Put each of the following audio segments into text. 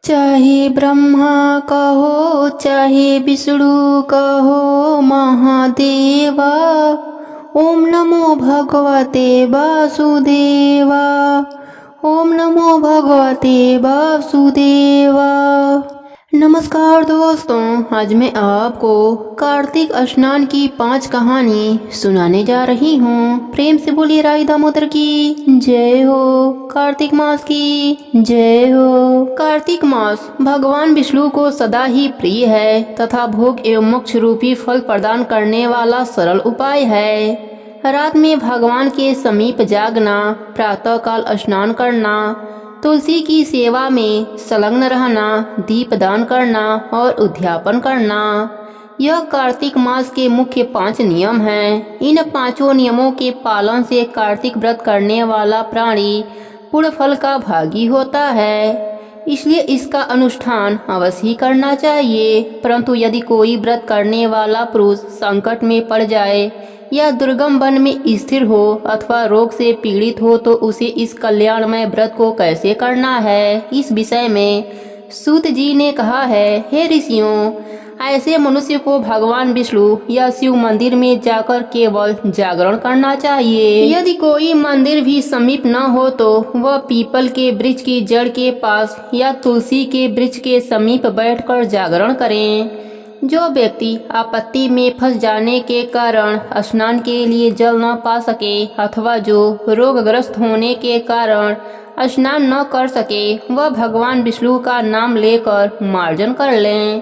चाहे ब्रह्मा कहो चाहे विष्णु कहो महादेवा, ओम नमो भगवते वासुदेवा, ओम नमो भगवते वासुदेवा। नमस्कार दोस्तों, आज मैं आपको कार्तिक स्नान की 5 कहानी सुनाने जा रही हूँ। प्रेम से बोलिए राई दामोदर की जय हो, कार्तिक मास की जय हो। कार्तिक मास भगवान विष्णु को सदा ही प्रिय है तथा भोग एवं मोक्ष रूपी फल प्रदान करने वाला सरल उपाय है। रात में भगवान के समीप जागना, प्रातः काल स्नान करना, तुलसी की सेवा में संलग्न रहना, दीप दान करना और उद्यापन करना, यह कार्तिक मास के मुख्य 5 नियम हैं। इन 5 नियमों के पालन से कार्तिक व्रत करने वाला प्राणी पुण्य फल का भागी होता है, इसलिए इसका अनुष्ठान अवश्य ही करना चाहिए। परंतु यदि कोई व्रत करने वाला पुरुष संकट में पड़ जाए या दुर्गम वन में स्थिर हो अथवा रोग से पीड़ित हो तो उसे इस कल्याणमय व्रत को कैसे करना है, इस विषय में सूत जी ने कहा है, हे ऋषियों, ऐसे मनुष्य को भगवान विष्णु या शिव मंदिर में जाकर केवल जागरण करना चाहिए। यदि कोई मंदिर भी समीप न हो तो वह पीपल के वृक्ष की जड़ के पास या तुलसी के वृक्ष के समीप बैठकर जागरण करें। जो व्यक्ति आपत्ति में फंस जाने के कारण स्नान के लिए जल न पा सके अथवा जो रोगग्रस्त होने के कारण स्नान न कर सके, वह भगवान विष्णु का नाम लेकर मार्जन कर लें।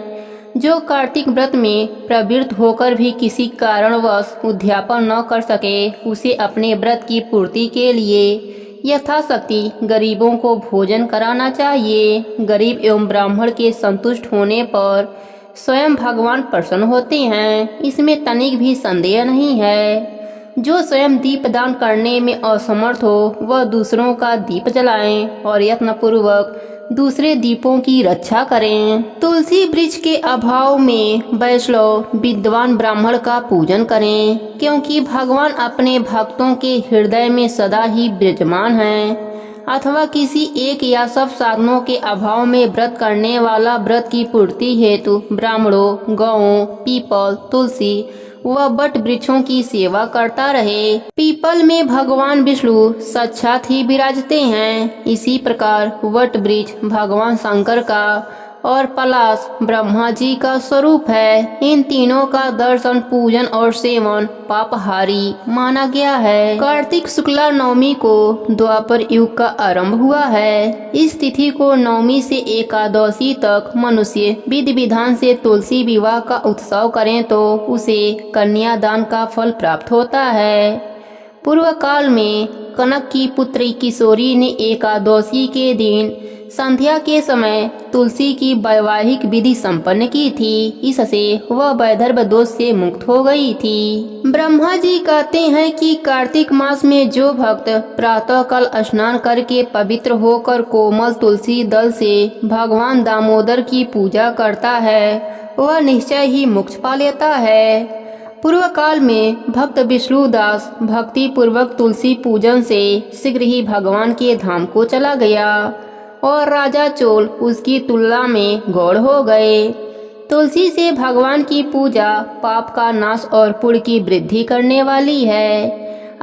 जो कार्तिक व्रत में प्रवृत्त होकर भी किसी कारणवश उद्यापन न कर सके, उसे अपने व्रत की पूर्ति के लिए यथाशक्ति गरीबों को भोजन कराना चाहिए। गरीब एवं ब्राह्मण के संतुष्ट होने पर स्वयं भगवान प्रसन्न होते हैं, इसमें तनिक भी संदेह नहीं है। जो स्वयं दीप दान करने में असमर्थ हो वह दूसरों का दीप जलाएं और यत्नपूर्वक दूसरे दीपों की रक्षा करें। तुलसी वृक्ष के अभाव में वैष्णव विद्वान ब्राह्मण का पूजन करें, क्योंकि भगवान अपने भक्तों के हृदय में सदा ही विराजमान हैं। अथवा किसी एक या सब साधनों के अभाव में व्रत करने वाला व्रत की पूर्ति हेतु ब्राह्मणों, गौओं, पीपल, तुलसी व वट वृक्षों की सेवा करता रहे। पीपल में भगवान विष्णु साक्षात ही विराजते हैं। इसी प्रकार वट वृक्ष भगवान शंकर का और पलाश ब्रह्मा जी का स्वरूप है। इन तीनों का दर्शन, पूजन और सेवन पापहारी माना गया है। कार्तिक शुक्ला नवमी को द्वापर युग का आरंभ हुआ है। इस तिथि को नवमी से एकादशी तक मनुष्य विधि विधान से तुलसी विवाह का उत्सव करें तो उसे कन्यादान का फल प्राप्त होता है। पूर्व काल में कनक की पुत्री किशोरी ने एकादशी के दिन संध्या के समय तुलसी की वैवाहिक विधि संपन्न की थी। इससे वह वैधर्भ दोष से मुक्त हो गई थी। ब्रह्मा जी कहते हैं कि कार्तिक मास में जो भक्त प्रातः काल स्नान करके पवित्र होकर कोमल तुलसी दल से भगवान दामोदर की पूजा करता है वह निश्चय ही मोक्ष पा लेता है। पूर्व काल में भक्त विष्णुदास भक्ति पूर्वक तुलसी पूजन से शीघ्र ही भगवान के धाम को चला गया और राजा चोल उसकी तुलना में गौड़ हो गए। तुलसी से भगवान की पूजा पाप का नाश और पुण्य की वृद्धि करने वाली है।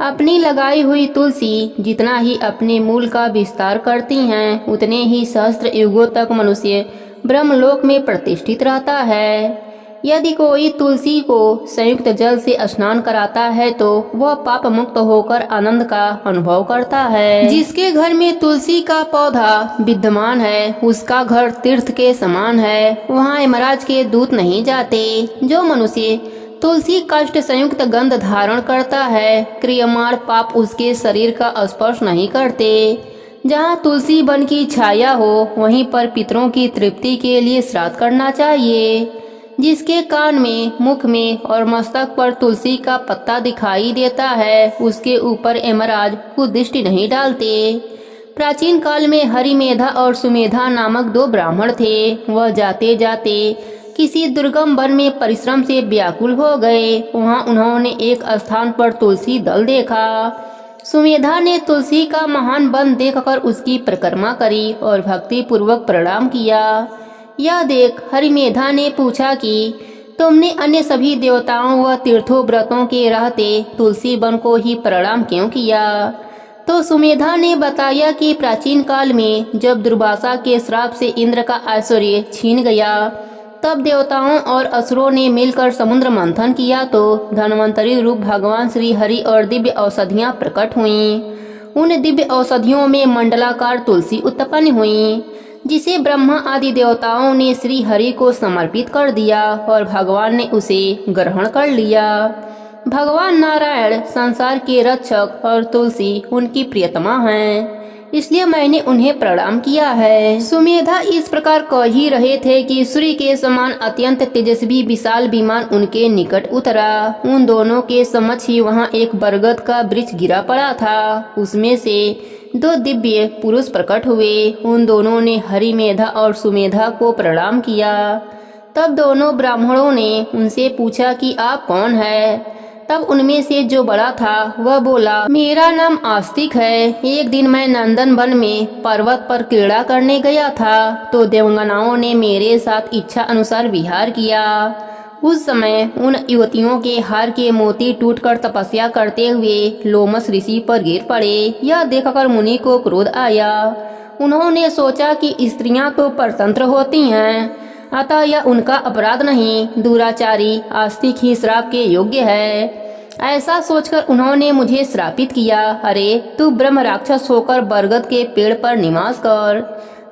अपनी लगाई हुई तुलसी जितना ही अपने मूल का विस्तार करती हैं, उतने ही सहस्त्र युगों तक मनुष्य ब्रह्मलोक में प्रतिष्ठित रहता है। यदि कोई तुलसी को संयुक्त जल से स्नान कराता है तो वह पाप मुक्त होकर आनंद का अनुभव करता है। जिसके घर में तुलसी का पौधा विद्यमान है उसका घर तीर्थ के समान है, वहाँ यमराज के दूत नहीं जाते। जो मनुष्य तुलसी काष्ठ संयुक्त गंध धारण करता है, क्रियमाण पाप उसके शरीर का स्पर्श नहीं करते। जहाँ तुलसी वन की छाया हो वहीं पर पितरों की तृप्ति के लिए श्राद्ध करना चाहिए। जिसके कान में, मुख में और मस्तक पर तुलसी का पत्ता दिखाई देता है उसके ऊपर यमराज कुछ दृष्टि नहीं डालते। प्राचीन काल में हरिमेधा और सुमेधा नामक 2 ब्राह्मण थे। वह जाते जाते किसी दुर्गम वन में परिश्रम से व्याकुल हो गए। वहाँ उन्होंने एक स्थान पर तुलसी दल देखा। सुमेधा ने तुलसी का महान वन देखकर उसकी परिक्रमा करी और भक्ति पूर्वक प्रणाम किया। यह देख हरिमेधा ने पूछा कि तुमने अन्य सभी देवताओं व तीर्थों व्रतों के रहते तुलसी वन को ही प्रणाम क्यों किया? तो सुमेधा ने बताया कि प्राचीन काल में जब दुर्वासा के श्राप से इंद्र का ऐश्वर्य छीन गया, तब देवताओं और असुरों ने मिलकर समुद्र मंथन किया तो धन्वंतरी रूप भगवान श्री हरि और दिव्य औषधियां प्रकट हुईं। उन दिव्य औषधियों में मंडलाकार तुलसी उत्पन्न हुई, जिसे ब्रह्मा आदि देवताओं ने श्री हरि को समर्पित कर दिया और भगवान ने उसे ग्रहण कर लिया। भगवान नारायण संसार के रक्षक और तुलसी उनकी प्रियतमा हैं, इसलिए मैंने उन्हें प्रणाम किया है। सुमेधा इस प्रकार कह ही रहे थे कि सूर्य के समान अत्यंत तेजस्वी विशाल विमान उनके निकट उतरा। उन दोनों के समक्ष ही वहां एक बरगद का वृक्ष गिरा पड़ा था। उसमें से 2 दिव्य पुरुष प्रकट हुए। उन दोनों ने हरिमेधा और सुमेधा को प्रणाम किया। तब दोनों ब्राह्मणों ने उनसे पूछा कि आप कौन है? तब उनमें से जो बड़ा था वह बोला, मेरा नाम आस्तिक है। एक दिन मैं नंदन वन में पर्वत पर क्रीड़ा करने गया था तो देवगनाओं ने मेरे साथ इच्छा अनुसार विहार किया। उस समय उन युवतियों के हार के मोती टूटकर तपस्या करते हुए लोमस ऋषि पर गिर पड़े। यह देखकर मुनि को क्रोध आया। उन्होंने सोचा कि स्त्रियां तो परतंत्र होती हैं, अतः यह उनका अपराध नहीं, दुराचारी आस्तिक ही श्राप के योग्य है। ऐसा सोचकर उन्होंने मुझे श्रापित किया। अरे तू ब्रह्म राक्षस होकर बरगद के पेड़ पर निवास कर।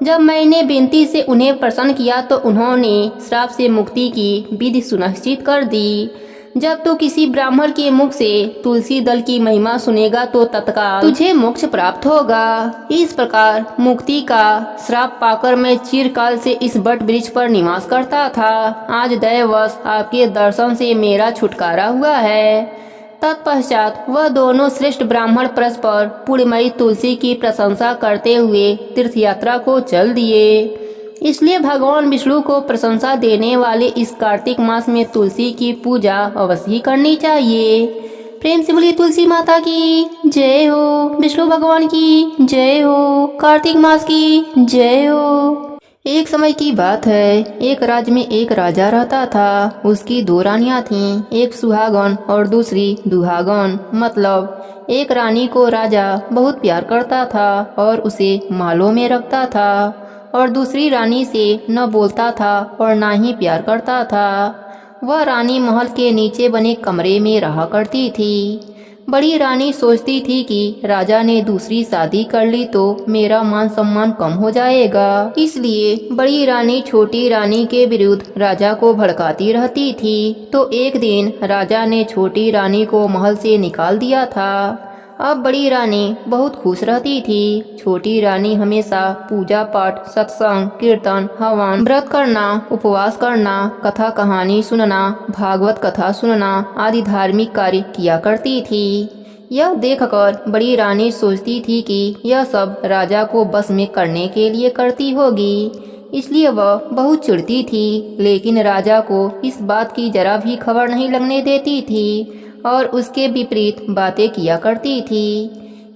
जब मैंने विनती से उन्हें प्रसन्न किया तो उन्होंने श्राप से मुक्ति की विधि सुनिश्चित कर दी। जब तू किसी ब्राह्मण के मुख से तुलसी दल की महिमा सुनेगा तो तत्काल तुझे मोक्ष प्राप्त होगा। इस प्रकार मुक्ति का श्राप पाकर मैं चिरकाल से इस बट वृक्ष पर निवास करता था। आज दैववश आपके दर्शन से मेरा छुटकारा हुआ है। तत्पश्चात वह दोनों श्रेष्ठ ब्राह्मण परस्पर पुण्यमयी तुलसी की प्रशंसा करते हुए तीर्थ यात्रा को चल दिए। इसलिए भगवान विष्णु को प्रशंसा देने वाले इस कार्तिक मास में तुलसी की पूजा अवश्य ही करनी चाहिए। प्रेम से बोलिए तुलसी माता की जय हो, विष्णु भगवान की जय हो, कार्तिक मास की जय हो। एक समय की बात है, एक राज्य में एक राजा रहता था। उसकी 2 रानियां थीं, एक सुहागन और दूसरी दुहागन। मतलब एक रानी को राजा बहुत प्यार करता था और उसे महलों में रखता था, और दूसरी रानी से न बोलता था और ना ही प्यार करता था। वह रानी महल के नीचे बने कमरे में रहा करती थी। बड़ी रानी सोचती थी कि राजा ने दूसरी शादी कर ली तो मेरा मान सम्मान कम हो जाएगा। इसलिए बड़ी रानी छोटी रानी के विरुद्ध राजा को भड़काती रहती थी। तो एक दिन राजा ने छोटी रानी को महल से निकाल दिया था। अब बड़ी रानी बहुत खुश रहती थी। छोटी रानी हमेशा पूजा पाठ, सत्संग, कीर्तन, हवन, व्रत करना, उपवास करना, कथा कहानी सुनना, भागवत कथा सुनना आदि धार्मिक कार्य किया करती थी। यह देखकर बड़ी रानी सोचती थी कि यह सब राजा को बस में करने के लिए करती होगी, इसलिए वह बहुत चिढ़ती थी। लेकिन राजा को इस बात की जरा भी खबर नहीं लगने देती थी और उसके विपरीत बातें किया करती थी।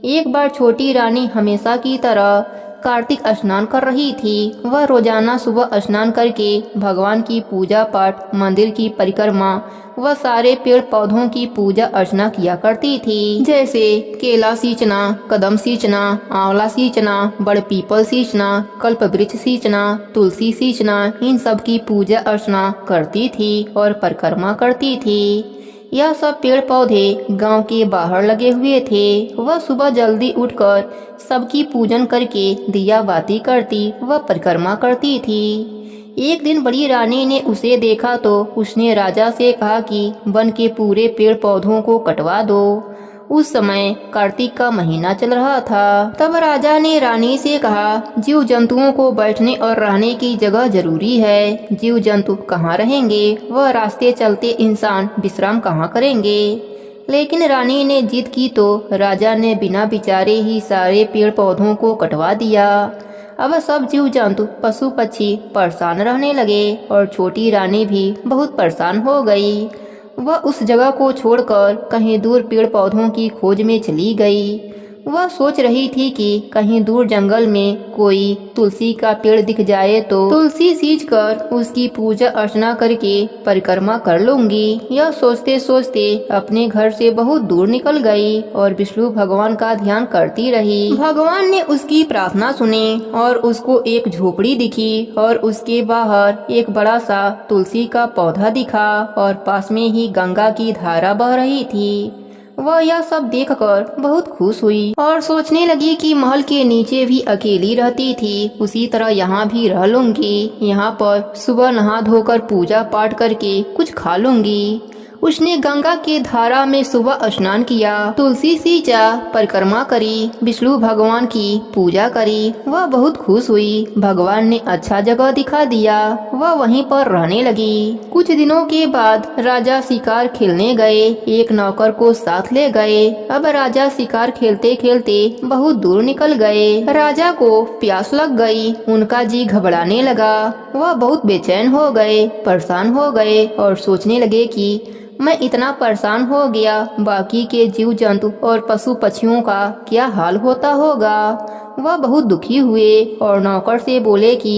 एक बार छोटी रानी हमेशा की तरह कार्तिक स्नान कर रही थी। वह रोजाना सुबह स्नान करके भगवान की पूजा पाठ, मंदिर की परिक्रमा व सारे पेड़ पौधों की पूजा अर्चना किया करती थी, जैसे केला सींचना, कदम सींचना, आंवला सींचना, बड़ पीपल सींचना, कल्प वृक्ष सींचना, तुलसी सींचना, इन सब की पूजा अर्चना करती थी और परिक्रमा करती थी। यह सब पेड़ पौधे गांव के बाहर लगे हुए थे। वह सुबह जल्दी उठकर सबकी पूजन करके दिया बाती करती व परिक्रमा करती थी। एक दिन बड़ी रानी ने उसे देखा तो उसने राजा से कहा कि वन के पूरे पेड़ पौधों को कटवा दो। उस समय कार्तिक का महीना चल रहा था। तब राजा ने रानी से कहा, जीव जंतुओं को बैठने और रहने की जगह जरूरी है। जीव जंतु कहाँ रहेंगे, वह रास्ते चलते इंसान विश्राम कहाँ करेंगे। लेकिन रानी ने जिद की तो राजा ने बिना विचारे ही सारे पेड़ पौधों को कटवा दिया। अब सब जीव जंतु पशु पक्षी परेशान रहने लगे और छोटी रानी भी बहुत परेशान हो गई। वह उस जगह को छोड़कर कहीं दूर पेड़ पौधों की खोज में चली गई। वह सोच रही थी कि कहीं दूर जंगल में कोई तुलसी का पेड़ दिख जाए तो तुलसी सींचकर उसकी पूजा अर्चना करके परिक्रमा कर लूंगी। यह सोचते सोचते अपने घर से बहुत दूर निकल गई और विष्णु भगवान का ध्यान करती रही। भगवान ने उसकी प्रार्थना सुनी और उसको एक झोपड़ी दिखी और उसके बाहर एक बड़ा सा तुलसी का पौधा दिखा और पास में ही गंगा की धारा बह रही थी। वह यह सब देखकर बहुत खुश हुई और सोचने लगी कि महल के नीचे भी अकेली रहती थी, उसी तरह यहाँ भी रह लूंगी। यहाँ पर सुबह नहा धोकर पूजा पाठ करके कुछ खा लूंगी। उसने गंगा के धारा में सुबह स्नान किया, तुलसी सींचा, परिक्रमा करी, विष्णु भगवान की पूजा करी। वह बहुत खुश हुई। भगवान ने अच्छा जगह दिखा दिया। वह वहीं पर रहने लगी। कुछ दिनों के बाद राजा शिकार खेलने गए। एक नौकर को साथ ले गए। अब राजा शिकार खेलते खेलते बहुत दूर निकल गए। राजा को प्यास लग गई। उनका जी घबराने लगा। वह बहुत बेचैन हो गए, परेशान हो गए और सोचने लगे कि मैं इतना परेशान हो गया, बाकी के जीव जंतु और पशु पक्षियों का क्या हाल होता होगा। वह बहुत दुखी हुए और नौकर से बोले कि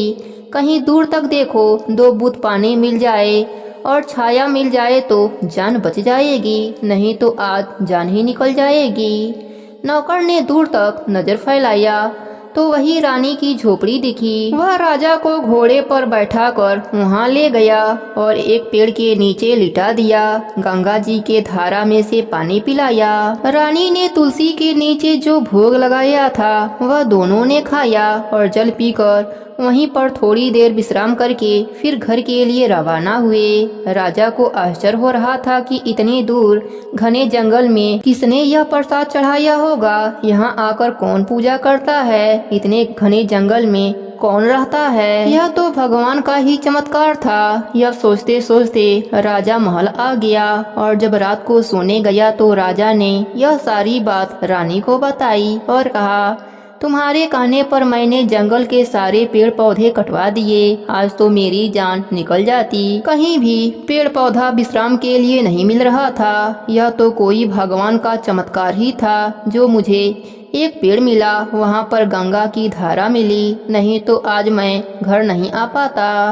कहीं दूर तक देखो, 2 बूंद पानी मिल जाए और छाया मिल जाए तो जान बच जाएगी, नहीं तो आज जान ही निकल जाएगी। नौकर ने दूर तक नजर फैलाया तो वही रानी की झोपड़ी दिखी। वह राजा को घोड़े पर बैठाकर वहाँ ले गया और एक पेड़ के नीचे लिटा दिया। गंगा जी के धारा में से पानी पिलाया। रानी ने तुलसी के नीचे जो भोग लगाया था वह दोनों ने खाया और जल पीकर वहीं पर थोड़ी देर विश्राम करके फिर घर के लिए रवाना हुए। राजा को आश्चर्य हो रहा था कि इतनी दूर घने जंगल में किसने यह प्रसाद चढ़ाया होगा। यहाँ आकर कौन पूजा करता है, इतने घने जंगल में कौन रहता है। यह तो भगवान का ही चमत्कार था। यह सोचते सोचते राजा महल आ गया और जब रात को सोने गया तो राजा ने यह सारी बात रानी को बताई और कहा, तुम्हारे कहने पर मैंने जंगल के सारे पेड़ पौधे कटवा दिए। आज तो मेरी जान निकल जाती। कहीं भी पेड़ पौधा विश्राम के लिए नहीं मिल रहा था। यह तो कोई भगवान का चमत्कार ही था जो मुझे एक पेड़ मिला, वहाँ पर गंगा की धारा मिली, नहीं तो आज मैं घर नहीं आ पाता।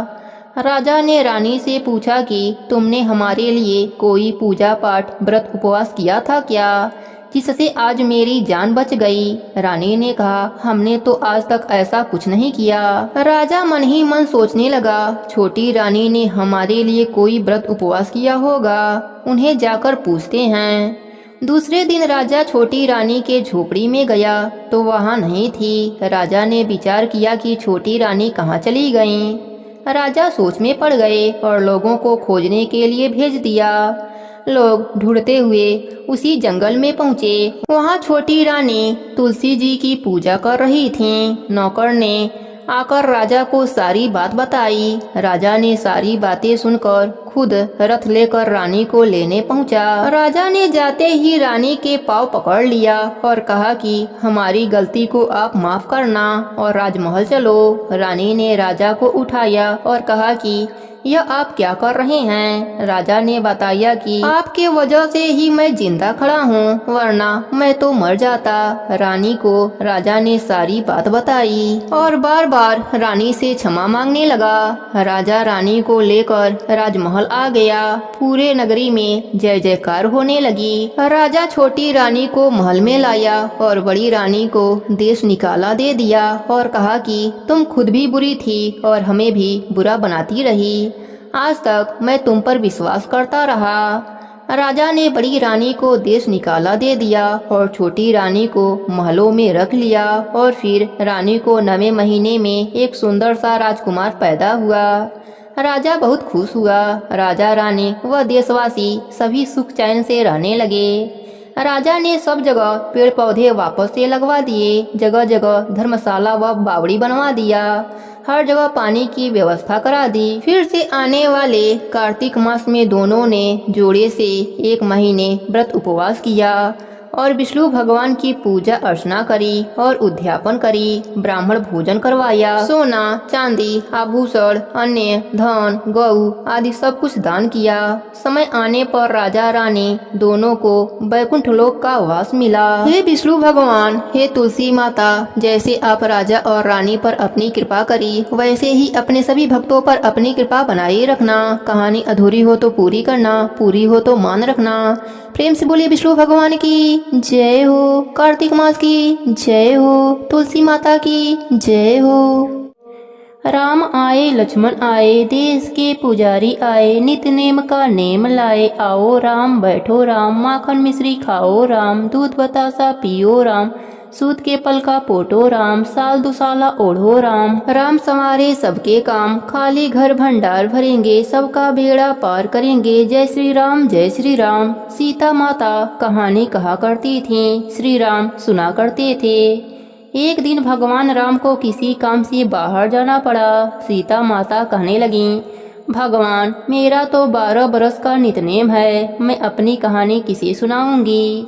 राजा ने रानी से पूछा कि तुमने हमारे लिए कोई पूजा पाठ व्रत उपवास किया था क्या, जिससे आज मेरी जान बच गई। रानी ने कहा, हमने तो आज तक ऐसा कुछ नहीं किया। राजा मन ही मन सोचने लगा, छोटी रानी ने हमारे लिए कोई व्रत उपवास किया होगा, उन्हें जाकर पूछते हैं। दूसरे दिन राजा छोटी रानी के झोपड़ी में गया तो वहाँ नहीं थी। राजा ने विचार किया कि छोटी रानी कहाँ चली गईं। राजा सोच में पड़ गए और लोगों को खोजने के लिए भेज दिया। लोग ढूंढते हुए उसी जंगल में पहुँचे। वहाँ छोटी रानी तुलसी जी की पूजा कर रही थीं। नौकर ने आकर राजा को सारी बात बताई। राजा ने सारी बातें सुनकर खुद रथ लेकर रानी को लेने पहुंचा। राजा ने जाते ही रानी के पाँव पकड़ लिया और कहा कि हमारी गलती को आप माफ करना और राजमहल चलो। रानी ने राजा को उठाया और कहा कि यह आप क्या कर रहे हैं। राजा ने बताया कि आपके वजह से ही मैं जिंदा खड़ा हूँ, वरना मैं तो मर जाता। रानी को राजा ने सारी बात बताई और बार बार रानी से क्षमा मांगने लगा। राजा रानी को लेकर राजमहल आ गया। पूरे नगरी में जय जयकार होने लगी। राजा छोटी रानी को महल में लाया और बड़ी रानी को देश निकाला दे दिया और कहा कि तुम खुद भी बुरी थी और हमें भी बुरा बनाती रही। आज तक मैं तुम पर विश्वास करता रहा। राजा ने बड़ी रानी को देश निकाला दे दिया और छोटी रानी को महलों में रख लिया और फिर रानी को 9वें महीने में एक सुंदर सा राजकुमार पैदा हुआ। राजा बहुत खुश हुआ। राजा रानी व देशवासी सभी सुख चैन से रहने लगे। राजा ने सब जगह पेड़ पौधे वापस से लगवा दिए। जगह जगह धर्मशाला व बावड़ी बनवा दिया। हर जगह पानी की व्यवस्था करा दी। फिर से आने वाले कार्तिक मास में दोनों ने जोड़े से 1 महीने व्रत उपवास किया। और विष्णु भगवान की पूजा अर्चना करी और उद्यापन करी। ब्राह्मण भोजन करवाया। सोना, चांदी, आभूषण, अन्य धन, गौ आदि सब कुछ दान किया। समय आने पर राजा रानी दोनों को वैकुंठ लोक का वास मिला। हे विष्णु भगवान, हे तुलसी माता, जैसे आप राजा और रानी पर अपनी कृपा करी, वैसे ही अपने सभी भक्तों पर अपनी कृपा बनाए रखना। कहानी अधूरी हो तो पूरी करना, पूरी हो तो मान रखना। प्रेम से बोलिए विष्णु भगवान की जय हो, कार्तिक मास की जय हो, तुलसी माता की जय हो। राम आए लक्ष्मण आए, देश के पुजारी आए, नित नेम का नेम लाए। आओ राम बैठो राम, माखन मिश्री खाओ राम, दूध बतासा पियो राम, सूत के पल का पोटो राम, साल दुसाला ओढ़ो राम। राम संवारे सबके काम, खाली घर भंडार भरेंगे, सबका बेड़ा पार करेंगे। जय श्री राम जय श्री राम। सीता माता कहानी कहा करती थीं, श्री राम सुना करते थे। एक दिन भगवान राम को किसी काम से बाहर जाना पड़ा। सीता माता कहने लगीं, भगवान मेरा तो 12 बरस का नितनेम है, मैं अपनी कहानी किसे सुनाऊंगी।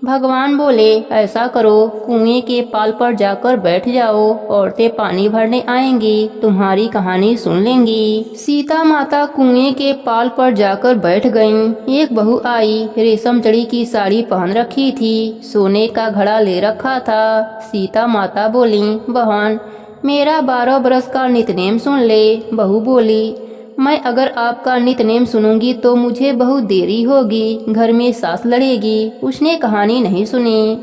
भगवान बोले, ऐसा करो, कुएं के पाल पर जाकर बैठ जाओ, औरतें पानी भरने आएंगी, तुम्हारी कहानी सुन लेंगी। सीता माता कुएं के पाल पर जाकर बैठ गईं। एक बहू आई, रेशम जड़ी की साड़ी पहन रखी थी, सोने का घड़ा ले रखा था। सीता माता बोली, बहन मेरा 12 बरस का नितनेम सुन ले। बहू बोली, मैं अगर आपका नितनेम सुनूंगी तो मुझे बहुत देरी होगी, घर में सास लड़ेगी। उसने कहानी नहीं सुनी।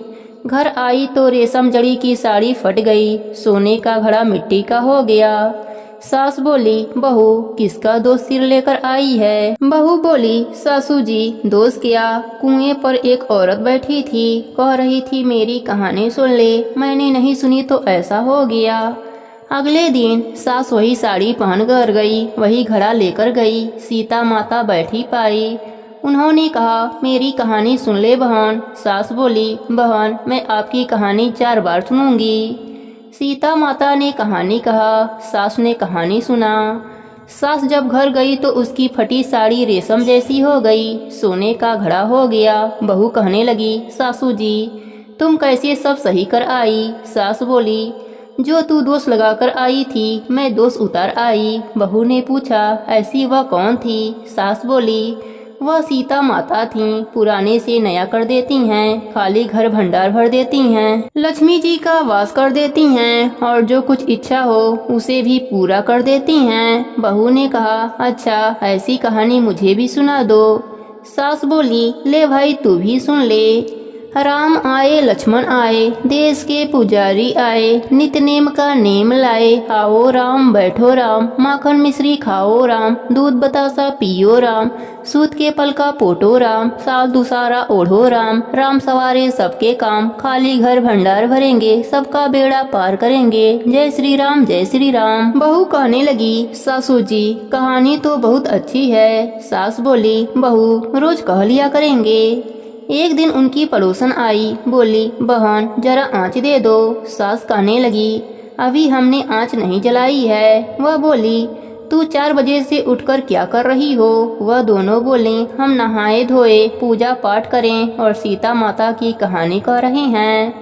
घर आई तो रेशम जड़ी की साड़ी फट गई, सोने का घड़ा मिट्टी का हो गया। सास बोली, बहू किसका दोष सिर लेकर आई है। बहू बोली, सासू जी दोष क्या, कुएं पर एक औरत बैठी थी, कह रही थी मेरी कहानी सुन ले, मैंने नहीं सुनी तो ऐसा हो गया। अगले दिन सास वही साड़ी पहन कर गई, वही घड़ा लेकर गई। सीता माता बैठी पाई। उन्होंने कहा, मेरी कहानी सुन ले बहन। सास बोली, बहन मैं आपकी कहानी 4 बार सुनूंगी। सीता माता ने कहानी कहा, सास ने कहानी सुना। सास जब घर गई तो उसकी फटी साड़ी रेशम जैसी हो गई, सोने का घड़ा हो गया। बहू कहने लगी, सासू जी तुम कैसे सब सही कर आई। सास बोली, जो तू दोष लगाकर आई थी मैं दोष उतार आई। बहू ने पूछा, ऐसी वह कौन थी। सास बोली, वह सीता माता थीं, पुराने से नया कर देती हैं, खाली घर भंडार भर देती हैं, लक्ष्मी जी का वास कर देती हैं और जो कुछ इच्छा हो उसे भी पूरा कर देती हैं। बहू ने कहा, अच्छा ऐसी कहानी मुझे भी सुना दो। सास बोली, ले भाई तू भी सुन ले। राम आए लक्ष्मण आए, देश के पुजारी आए, नित नेम का नेम लाए। आओ राम बैठो राम, माखन मिश्री खाओ राम, दूध बतासा पियो राम, सूत के पल का पोटो राम, साल दुसारा ओढ़ो राम। राम सवारे सबके काम, खाली घर भंडार भरेंगे, सबका बेड़ा पार करेंगे। जय श्री राम जय श्री राम। बहू कहने लगी, सासू जी कहानी तो बहुत अच्छी है। सास बोली, बहू रोज कह लिया करेंगे। एक दिन उनकी पड़ोसन आई, बोली, बहन जरा आँच दे दो। सास कहने लगी, अभी हमने आँच नहीं जलाई है। वह बोली, तू 4 बजे से उठकर क्या कर रही हो। वह दोनों बोले, हम नहाए धोए पूजा पाठ करें और सीता माता की कहानी कह रहे हैं।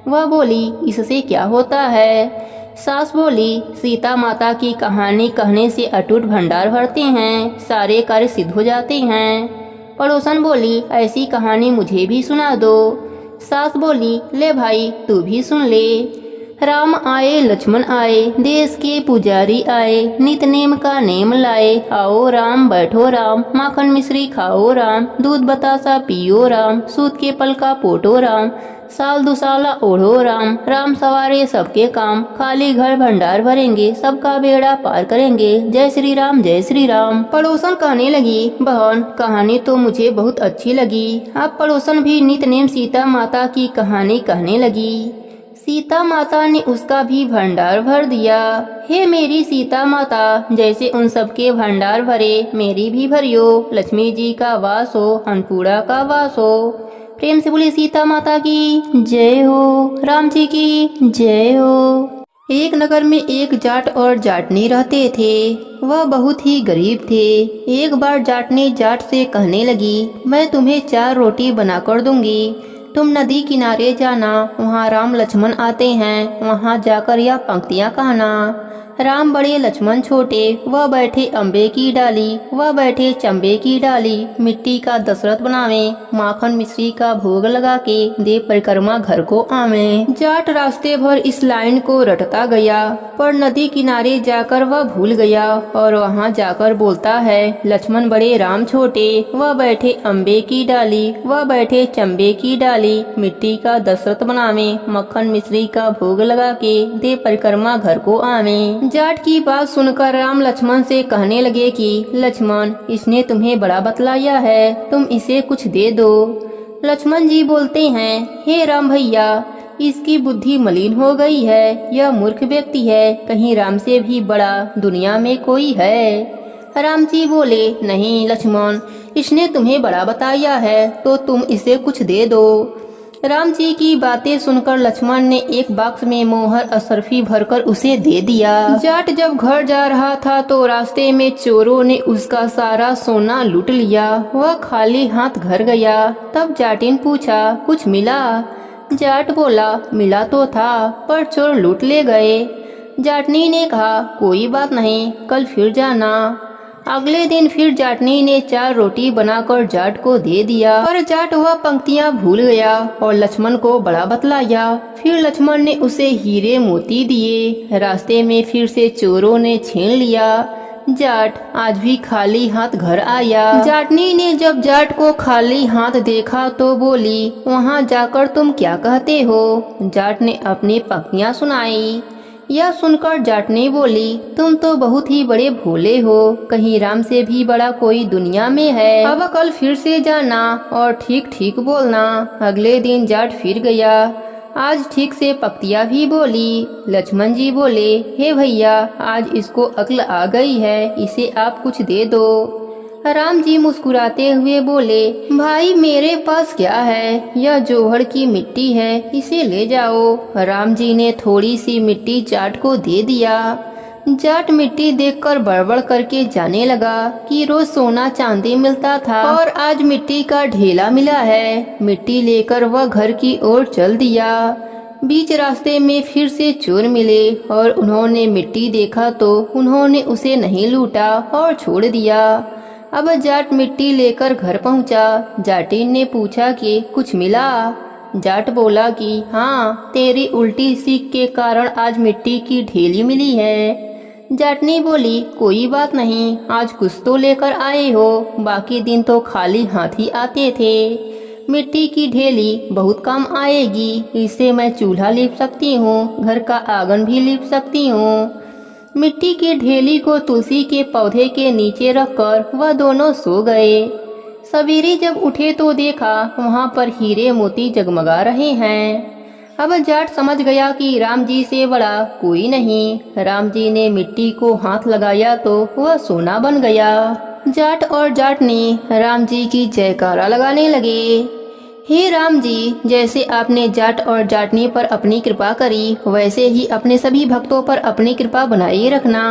वह बोली, इससे क्या होता है। सास बोली, सीता माता की कहानी कहने से अटूट भंडार भरते हैं, सारे कार्य सिद्ध हो जाते हैं। पड़ोसन बोली, ऐसी कहानी मुझे भी सुना दो। सास बोली, ले भाई तू भी सुन ले। राम आए लक्ष्मण आए, देश के पुजारी आए, नित नेम का नेम लाए। आओ राम बैठो राम, माखन मिश्री खाओ राम, दूध बतासा पियो राम, सूत के पल का पोटो राम, साल दुसाला ओढ़ो राम। राम सवारे सबके काम, खाली घर भंडार भरेंगे, सबका बेड़ा पार करेंगे। जय श्री राम जय श्री राम। पड़ोसन कहने लगी, बहन कहानी तो मुझे बहुत अच्छी लगी। अब पड़ोसन भी नित नेम सीता माता की कहानी कहने लगी। सीता माता ने उसका भी भंडार भर दिया। हे मेरी सीता माता, जैसे उन सबके भंडार भरे मेरी भी भरियो। लक्ष्मी जी का वास हो, अन्नपूर्णा का वास हो। प्रेम से बोली सीता माता की जय हो, राम जी की जय हो। एक नगर में एक जाट और जाटनी रहते थे। वह बहुत ही गरीब थे। एक बार जाटनी जाट से कहने लगी, मैं तुम्हें 4 रोटी बनाकर दूंगी, तुम नदी किनारे जाना, वहाँ राम लक्ष्मण आते हैं, वहाँ जाकर यह पंक्तियाँ कहना। राम बड़े लक्ष्मण छोटे, वह बैठे अम्बे की डाली, वह बैठे चंबे की डाली। मिट्टी का दशरथ बनावे, माखन मिश्री का भोग लगा के दे परिक्रमा घर को आवे। जाट रास्ते भर इस लाइन को रटता गया, पर नदी किनारे जाकर वह भूल गया और वहाँ जाकर बोलता है, लक्ष्मण बड़े राम छोटे, वह बैठे अम्बे की डाली, वह बैठे चंबे की डाली। मिट्टी का दशरथ बनावे, मक्खन मिश्री का भोग लगा के दे परिक्रमा घर को आवे। जाट की बात सुनकर राम लक्ष्मण से कहने लगे कि लक्ष्मण, इसने तुम्हें बड़ा बतलाया है, तुम इसे कुछ दे दो। लक्ष्मण जी बोलते हैं, हे राम भैया, इसकी बुद्धि मलिन हो गई है, यह मूर्ख व्यक्ति है, कहीं राम से भी बड़ा दुनिया में कोई है। राम जी बोले, नहीं लक्ष्मण, इसने तुम्हें बड़ा बताया है तो तुम इसे कुछ दे दो। राम जी की बातें सुनकर लक्ष्मण ने एक बॉक्स में मोहर असरफी भरकर उसे दे दिया। जाट जब घर जा रहा था तो रास्ते में चोरों ने उसका सारा सोना लूट लिया। वह खाली हाथ घर गया। तब जाटिन पूछा, कुछ मिला? जाट बोला, मिला तो था, पर चोर लूट ले गए। जाटनी ने कहा, कोई बात नहीं, कल फिर जाना। अगले दिन फिर जाटनी ने 4 रोटी बनाकर जाट को दे दिया, पर जाट वह पंक्तियां भूल गया और लक्ष्मण को बड़ा बतलाया। फिर लक्ष्मण ने उसे हीरे मोती दिए। रास्ते में फिर से चोरों ने छीन लिया। जाट आज भी खाली हाथ घर आया। जाटनी ने जब जाट को खाली हाथ देखा तो बोली, वहाँ जाकर तुम क्या कहते हो? जाट ने अपनी पंक्तियां सुनाई। यह सुनकर जाटनी बोली, तुम तो बहुत ही बड़े भोले हो, कहीं राम से भी बड़ा कोई दुनिया में है। अब कल फिर से जाना और ठीक ठीक बोलना। अगले दिन जाट फिर गया। आज ठीक से पंक्तियां भी बोली। लक्ष्मण जी बोले, हे भैया, आज इसको अक्ल आ गई है, इसे आप कुछ दे दो। राम जी मुस्कुराते हुए बोले, भाई मेरे पास क्या है, यह जोहड़ की मिट्टी है, इसे ले जाओ। राम जी ने थोड़ी सी मिट्टी जाट को दे दिया। जाट मिट्टी देखकर बड़बड़ करके जाने लगा कि रोज सोना चांदी मिलता था और आज मिट्टी का ढेला मिला है। मिट्टी लेकर वह घर की ओर चल दिया। बीच रास्ते में फिर से चोर मिले और उन्होंने मिट्टी देखा तो उन्होंने उसे नहीं लूटा और छोड़ दिया। अब जाट मिट्टी लेकर घर पहुंचा। जाटिन ने पूछा कि कुछ मिला? जाट बोला कि हाँ, तेरी उल्टी सीख के कारण आज मिट्टी की ढेली मिली है। जाटनी बोली, कोई बात नहीं, आज कुछ तो लेकर आए हो, बाकी दिन तो खाली हाथ ही आते थे। मिट्टी की ढेली बहुत काम आएगी, इससे मैं चूल्हा लीप सकती हूँ, घर का आंगन भी लीप सकती हूँ। मिट्टी की ढेली को तुलसी के पौधे के नीचे रखकर वह दोनों सो गए। सवेरे जब उठे तो देखा वहाँ पर हीरे मोती जगमगा रहे हैं। अब जाट समझ गया कि राम जी से बड़ा कोई नहीं। राम जी ने मिट्टी को हाथ लगाया तो वह सोना बन गया। जाट और जाटनी राम जी की जयकारा लगाने लगे। हे राम जी, जैसे आपने जाट और जाटनी पर अपनी कृपा करी, वैसे ही अपने सभी भक्तों पर अपनी कृपा बनाए रखना।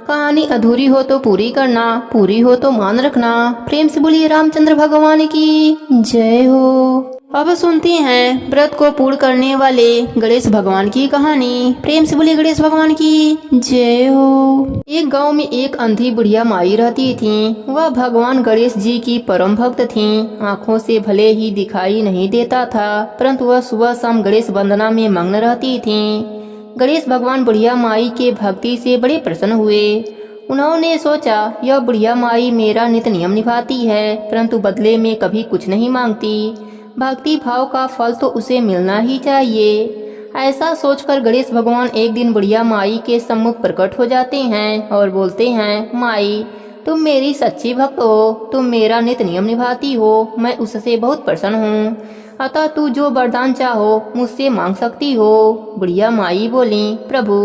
कहानी अधूरी हो तो पूरी करना, पूरी हो तो मान रखना। प्रेम से बोलिए रामचंद्र भगवान की जय हो। अब सुनते हैं व्रत को पूर्ण करने वाले गणेश भगवान की कहानी। प्रेम से बोलिए गणेश भगवान की जय हो। एक गांव में एक अंधी बुढ़िया माई रहती थी। वह भगवान गणेश जी की परम भक्त थी। आँखों से भले ही दिखाई नहीं देता था, परंतु वह सुबह शाम गणेश वंदना में मग्न रहती थी। गणेश भगवान बुढ़िया माई के भक्ति से बड़े प्रसन्न हुए। उन्होंने सोचा, यह बुढ़िया माई मेरा नित्य नियम निभाती है, परंतु बदले में कभी कुछ नहीं मांगती। भक्ति भाव का फल तो उसे मिलना ही चाहिए। ऐसा सोचकर गणेश भगवान एक दिन बुढ़िया माई के सम्मुख प्रकट हो जाते हैं और बोलते हैं, माई, तुम मेरी सच्ची भक्त हो, तुम मेरा नित्य नियम निभाती हो, मैं उससे बहुत प्रसन्न हूँ, अतः तू जो वरदान चाहो मुझसे मांग सकती हो। बुढ़िया माई बोली, प्रभु,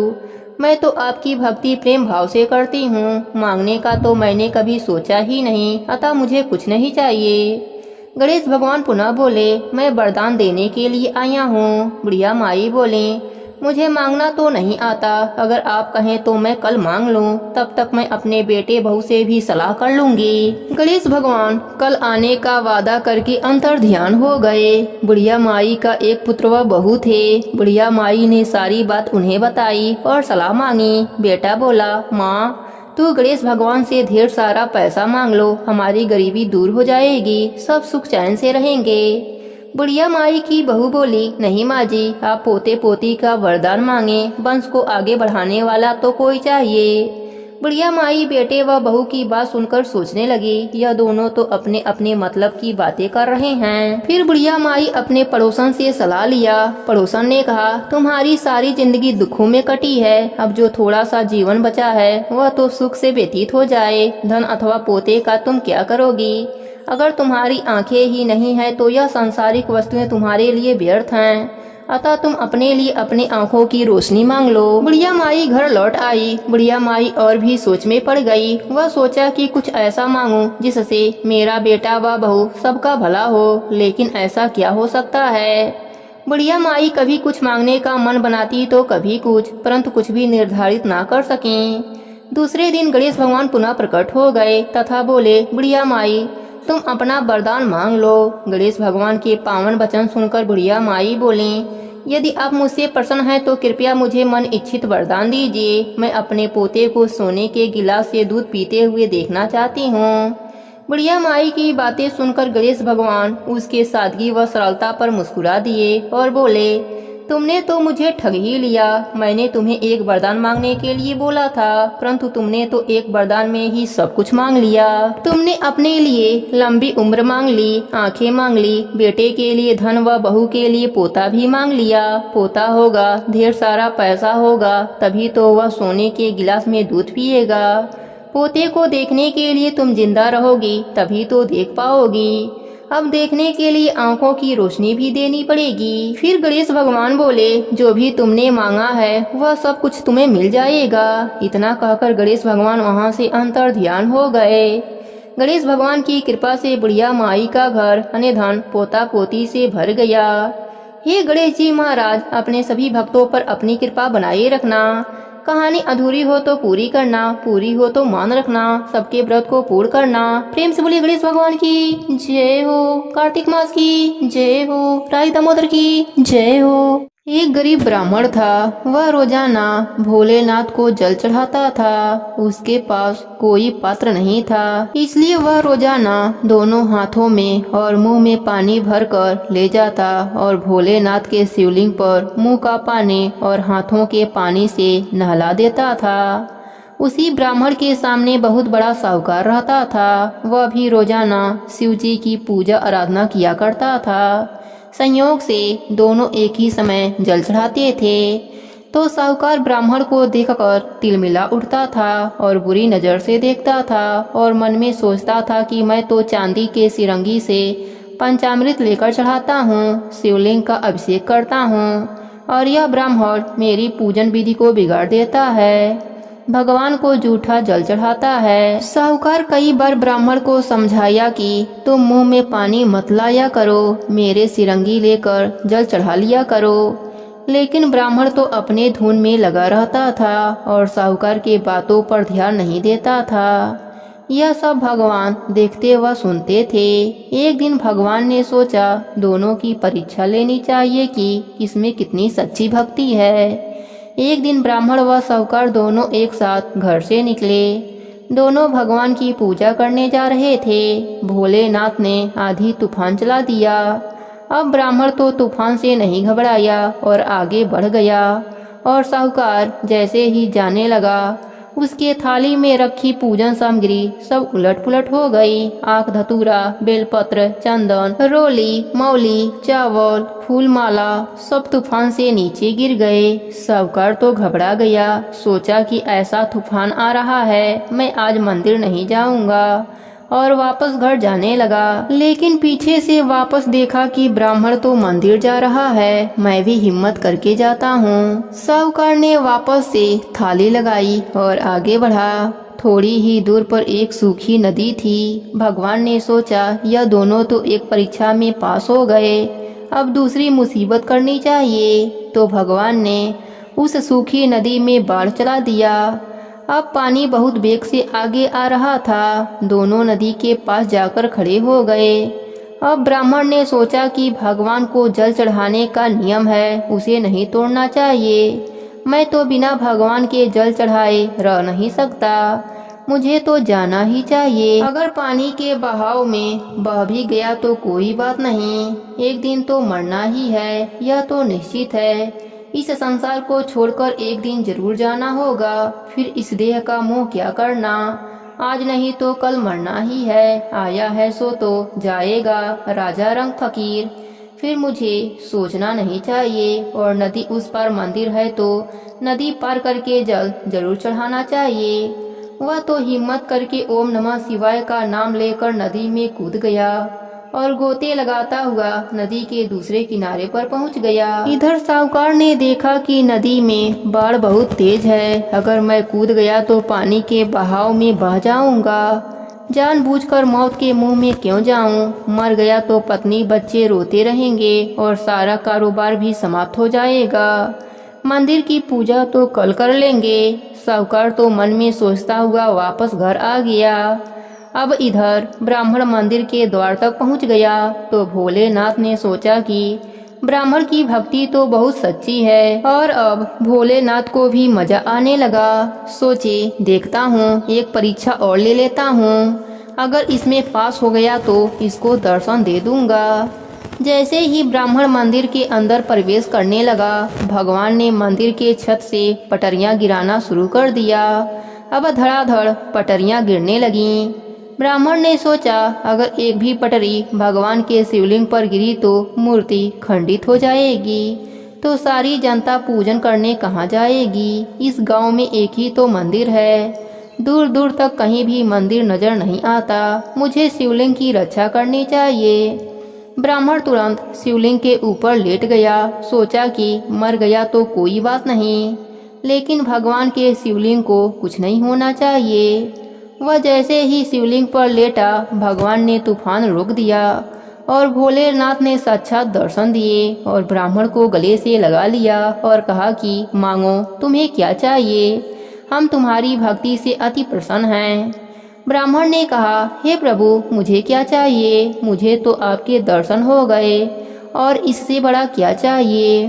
मैं तो आपकी भक्ति प्रेम भाव से करती हूँ, मांगने का तो मैंने कभी सोचा ही नहीं, अतः मुझे कुछ नहीं चाहिए। गणेश भगवान पुनः बोले, मैं वरदान देने के लिए आया हूँ। बुढ़िया माई बोले, मुझे मांगना तो नहीं आता, अगर आप कहें तो मैं कल मांग लूं, तब तक मैं अपने बेटे बहू से भी सलाह कर लूंगी। गणेश भगवान कल आने का वादा करके अंतर्ध्यान हो गए। बुढ़िया माई का एक पुत्र व बहू थे। बुढ़िया माई ने सारी बात उन्हें बताई और सलाह मांगी। बेटा बोला, माँ तू गणेश भगवान से ढेर सारा पैसा मांग लो, हमारी गरीबी दूर हो जाएगी, सब सुख चैन से रहेंगे। बुढ़िया माई की बहू बोली, नहीं माँ जी, आप पोते पोती का वरदान मांगे, वंश को आगे बढ़ाने वाला तो कोई चाहिए। बुढ़िया माई बेटे व बहू की बात सुनकर सोचने लगी, यह दोनों तो अपने अपने मतलब की बातें कर रहे हैं। फिर बुढ़िया माई अपने पड़ोसन से सलाह लिया। पड़ोसन ने कहा, तुम्हारी सारी जिंदगी दुखों में कटी है, अब जो थोड़ा सा जीवन बचा है वह तो सुख से व्यतीत हो जाए, धन अथवा पोते का तुम क्या करोगी? अगर तुम्हारी आंखें ही नहीं है तो यह सांसारिक वस्तुएं तुम्हारे लिए व्यर्थ हैं, अतः तुम अपने लिए अपनी आंखों की रोशनी मांग लो। बुढ़िया माई घर लौट आई। बुढ़िया माई और भी सोच में पड़ गई। वह सोचा कि कुछ ऐसा मांगूं जिससे मेरा बेटा व बहू सबका भला हो, लेकिन ऐसा क्या हो सकता है। बुढ़िया माई कभी कुछ मांगने का मन बनाती तो कभी कुछ, परंतु कुछ भी निर्धारित ना कर सकें। दूसरे दिन गणेश भगवान पुनः प्रकट हो गए तथा बोले, बुढ़िया माई तुम अपना वरदान मांग लो। गणेश भगवान के पावन वचन सुनकर बुढ़िया माई बोली, यदि आप मुझसे प्रसन्न हैं तो कृपया मुझे मन इच्छित वरदान दीजिए। मैं अपने पोते को सोने के गिलास से दूध पीते हुए देखना चाहती हूँ। बुढ़िया माई की बातें सुनकर गणेश भगवान उसके सादगी व सरलता पर मुस्कुरा दिए और बोले, तुमने तो मुझे ठग ही लिया। मैंने तुम्हें एक वरदान मांगने के लिए बोला था, परंतु तुमने तो एक वरदान में ही सब कुछ मांग लिया। तुमने अपने लिए लंबी उम्र मांग ली, आंखें मांग ली, बेटे के लिए धन व बहू के लिए पोता भी मांग लिया। पोता होगा, ढेर सारा पैसा होगा, तभी तो वह सोने के गिलास में दूध पिएगा। पोते को देखने के लिए तुम जिंदा रहोगी, तभी तो देख पाओगी। अब देखने के लिए आंखों की रोशनी भी देनी पड़ेगी। फिर गणेश भगवान बोले, जो भी तुमने मांगा है वह सब कुछ तुम्हें मिल जाएगा। इतना कहकर गणेश भगवान वहां से अंतर्ध्यान हो गए। गणेश भगवान की कृपा से बुढ़िया माई का घर अने धन पोता पोती से भर गया। हे गणेश जी महाराज, अपने सभी भक्तों पर अपनी कृपा बनाए रखना। कहानी अधूरी हो तो पूरी करना, पूरी हो तो मान रखना, सबके व्रत को पूर्ण करना। प्रेम से बोलिए गणेश भगवान की जय हो, कार्तिक मास की जय हो, राई दामोदर की जय हो। एक गरीब ब्राह्मण था। वह रोजाना भोलेनाथ को जल चढ़ाता था। उसके पास कोई पात्र नहीं था, इसलिए वह रोजाना दोनों हाथों में और मुंह में पानी भरकर ले जाता और भोलेनाथ के शिवलिंग पर मुंह का पानी और हाथों के पानी से नहला देता था। उसी ब्राह्मण के सामने बहुत बड़ा साहूकार रहता था। वह भी रोजाना शिव जी की पूजा आराधना किया करता था। संयोग से दोनों एक ही समय जल चढ़ाते थे, तो साहूकार ब्राह्मण को देखकर तिलमिला उठता था और बुरी नज़र से देखता था और मन में सोचता था कि मैं तो चांदी के सिरंगी से पंचामृत लेकर चढ़ाता हूँ, शिवलिंग का अभिषेक करता हूँ, और यह ब्राह्मण मेरी पूजन विधि को बिगाड़ देता है, भगवान को जूठा जल चढ़ाता है। साहूकार कई बार ब्राह्मण को समझाया कि तुम मुंह में पानी मत लाया करो, मेरे सिरंगी लेकर जल चढ़ा लिया करो, लेकिन ब्राह्मण तो अपने धुन में लगा रहता था और साहूकार के बातों पर ध्यान नहीं देता था। यह सब भगवान देखते व सुनते थे। एक दिन भगवान ने सोचा दोनों की परीक्षा लेनी चाहिए कि इसमें कितनी सच्ची भक्ति है। एक दिन ब्राह्मण व साहूकार दोनों एक साथ घर से निकले। दोनों भगवान की पूजा करने जा रहे थे। भोलेनाथ ने आधी तूफान चला दिया। अब ब्राह्मण तो तूफान से नहीं घबराया और आगे बढ़ गया, और साहूकार जैसे ही जाने लगा उसके थाली में रखी पूजन सामग्री सब उलट पुलट हो गई। आँख धतूरा, बेलपत्र, चंदन, रोली, मौली, चावल, फूलमाला सब तूफान से नीचे गिर गए। साहूकार तो घबरा गया। सोचा कि ऐसा तूफान आ रहा है, मैं आज मंदिर नहीं जाऊंगा, और वापस घर जाने लगा। लेकिन पीछे से वापस देखा कि ब्राह्मण तो मंदिर जा रहा है, मैं भी हिम्मत करके जाता हूँ। साहूकार ने वापस से थाली लगाई और आगे बढ़ा। थोड़ी ही दूर पर एक सूखी नदी थी। भगवान ने सोचा यह दोनों तो एक परीक्षा में पास हो गए, अब दूसरी मुसीबत करनी चाहिए। तो भगवान ने उस सूखी नदी में बाढ़ चला दिया। अब पानी बहुत वेग से आगे आ रहा था। दोनों नदी के पास जाकर खड़े हो गए। अब ब्राह्मण ने सोचा कि भगवान को जल चढ़ाने का नियम है, उसे नहीं तोड़ना चाहिए। मैं तो बिना भगवान के जल चढ़ाए रह नहीं सकता, मुझे तो जाना ही चाहिए। अगर पानी के बहाव में बह भी गया तो कोई बात नहीं, एक दिन तो मरना ही है, यह तो निश्चित है। इस संसार को छोड़कर एक दिन जरूर जाना होगा, फिर इस देह का मोह क्या करना। आज नहीं तो कल मरना ही है, आया है सो तो जाएगा। राजा रंग फकीर। फिर मुझे सोचना नहीं चाहिए, और नदी उस पार मंदिर है तो नदी पार करके जल जरूर चढ़ाना चाहिए। वह तो हिम्मत करके ओम नमः शिवाय का नाम लेकर नदी में कूद गया और गोते लगाता हुआ नदी के दूसरे किनारे पर पहुंच गया। इधर साहूकार ने देखा कि नदी में बाढ़ बहुत तेज है, अगर मैं कूद गया तो पानी के बहाव में बह जाऊंगा। जानबूझकर मौत के मुंह में क्यों जाऊं? मर गया तो पत्नी बच्चे रोते रहेंगे और सारा कारोबार भी समाप्त हो जाएगा। मंदिर की पूजा तो कल कर लेंगे। साहूकार तो मन में सोचता हुआ वापस घर आ गया। अब इधर ब्राह्मण मंदिर के द्वार तक पहुंच गया तो भोलेनाथ ने सोचा कि ब्राह्मण की भक्ति तो बहुत सच्ची है, और अब भोलेनाथ को भी मजा आने लगा। सोचे देखता हूँ, एक परीक्षा और ले लेता हूँ, अगर इसमें पास हो गया तो इसको दर्शन दे दूंगा। जैसे ही ब्राह्मण मंदिर के अंदर प्रवेश करने लगा, भगवान ने मंदिर के छत से पटरियां गिराना शुरू कर दिया। अब धड़ाधड़ पटरियां गिरने लगीं। ब्राह्मण ने सोचा अगर एक भी पटरी भगवान के शिवलिंग पर गिरी तो मूर्ति खंडित हो जाएगी, तो सारी जनता पूजन करने कहाँ जाएगी। इस गांव में एक ही तो मंदिर है, दूर दूर तक कहीं भी मंदिर नजर नहीं आता। मुझे शिवलिंग की रक्षा करनी चाहिए। ब्राह्मण तुरंत शिवलिंग के ऊपर लेट गया। सोचा कि मर गया तो कोई बात नहीं, लेकिन भगवान के शिवलिंग को कुछ नहीं होना चाहिए। वह जैसे ही शिवलिंग पर लेटा, भगवान ने तूफान रोक दिया और भोलेनाथ ने साक्षात दर्शन दिए और ब्राह्मण को गले से लगा लिया और कहा कि मांगो, तुम्हें क्या चाहिए, हम तुम्हारी भक्ति से अति प्रसन्न हैं। ब्राह्मण ने कहा, हे प्रभु, मुझे क्या चाहिए, मुझे तो आपके दर्शन हो गए और इससे बड़ा क्या चाहिए।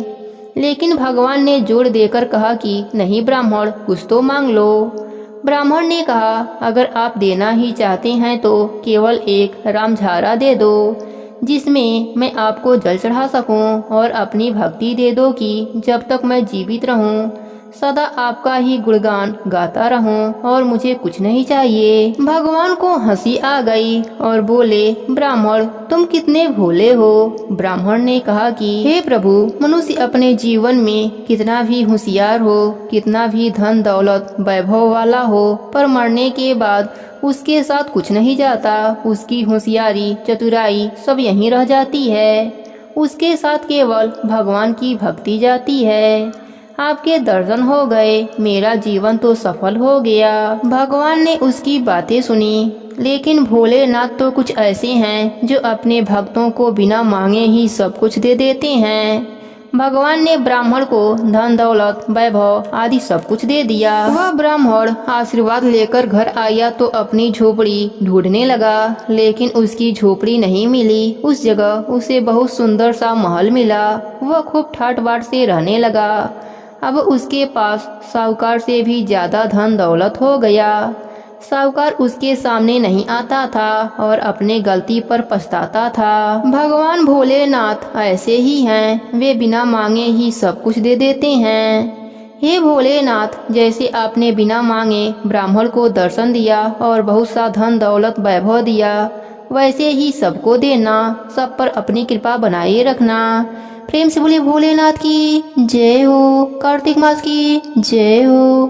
लेकिन भगवान ने जोर देकर कहा कि नहीं ब्राह्मण, कुछ तो मांग लो। ब्राह्मण ने कहा, अगर आप देना ही चाहते हैं तो केवल एक रामझारा दे दो, जिसमें मैं आपको जल चढ़ा सकूं, और अपनी भक्ति दे दो कि जब तक मैं जीवित रहूं सदा आपका ही गुणगान गाता रहूं, और मुझे कुछ नहीं चाहिए। भगवान को हंसी आ गई और बोले, ब्राह्मण तुम कितने भोले हो। ब्राह्मण ने कहा कि हे प्रभु, मनुष्य अपने जीवन में कितना भी होशियार हो, कितना भी धन दौलत वैभव वाला हो, पर मरने के बाद उसके साथ कुछ नहीं जाता। उसकी होशियारी चतुराई सब यहीं रह जाती है, उसके साथ केवल भगवान की भक्ति जाती है। आपके दर्शन हो गए, मेरा जीवन तो सफल हो गया। भगवान ने उसकी बातें सुनी, लेकिन भोलेनाथ तो कुछ ऐसे हैं जो अपने भक्तों को बिना मांगे ही सब कुछ दे देते हैं। भगवान ने ब्राह्मण को धन दौलत वैभव आदि सब कुछ दे दिया। वह ब्राह्मण आशीर्वाद लेकर घर आया तो अपनी झोपड़ी ढूंढने लगा, लेकिन उसकी झोपड़ी नहीं मिली। उस जगह उसे बहुत सुंदर सा महल मिला। वह खूब ठाट बाट से रहने लगा। अब उसके पास साहूकार से भी ज्यादा धन दौलत हो गया। साहूकार उसके सामने नहीं आता था और अपने गलती पर पछताता था। भगवान भोलेनाथ ऐसे ही हैं, वे बिना मांगे ही सब कुछ दे देते हैं। हे भोलेनाथ, जैसे आपने बिना मांगे ब्राह्मण को दर्शन दिया और बहुत सा धन दौलत वैभव दिया, वैसे ही सबको देना, सब पर अपनी कृपा बनाए रखना। प्रेम से बोले भोलेनाथ की जय हो, कार्तिक मास की जय हो।